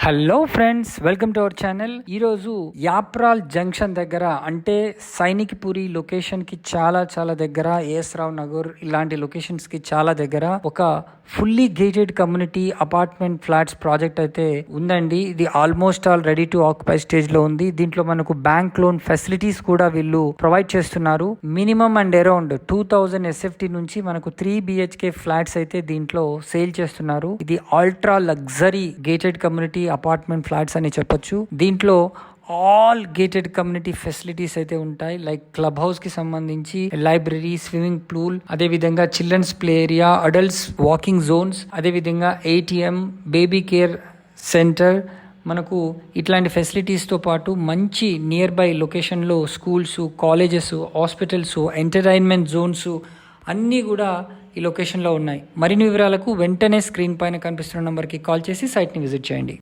Hello friends, welcome to our channel. ఈరోజు Yapral junction దగ్గర అంటే సైనిక్పురి లొకేషన్ కి చాలా దగ్గర, ఏఎస్ రావు నగర్ ఇలాంటి లొకేషన్స్ కి చాలా దగ్గర ఒక fully gated community apartment flats project అయితే ఉందండి. ఇది almost all ready to occupy stage లో ఉంది. దీంట్లో మనకు బ్యాంక్ లోన్ ఫెసిలిటీస్ కూడా వీళ్ళు ప్రొవైడ్ చేస్తున్నారు. మినిమం అండ్ అరౌండ్ 2000 SFT నుంచి మనకు 3 BHK ఫ్లాట్స్ అయితే దీంట్లో సేల్ చేస్తున్నారు. ఇది ultra luxury gated community apartment flats అని చెప్పొచ్చు. దీంట్లో ఆల్ గేటెడ్ కమ్యూనిటీ ఫెసిలిటీస్ అయితే ఉంటాయి. లైక్ క్లబ్ హౌస్ కి సంబంధించి లైబ్రరీ, స్విమ్మింగ్ పూల్, అదే విధంగా children's play area, adults walking zones, అదే విధంగా ATM, బేబీ కేర్ సెంటర్, మనకు ఇట్లాంటి ఫెసిలిటీస్తో పాటు మంచి నియర్ బై లొకేషన్లో schools, colleges, hospitals, entertainment Jones అన్నీ కూడా ఈ లొకేషన్లో ఉన్నాయి. మరిన్ని వివరాలకు వెంటనే స్క్రీన్ పైన కనిపిస్తున్న నంబర్కి కాల్ చేసి సైట్ని విజిట్ చేయండి.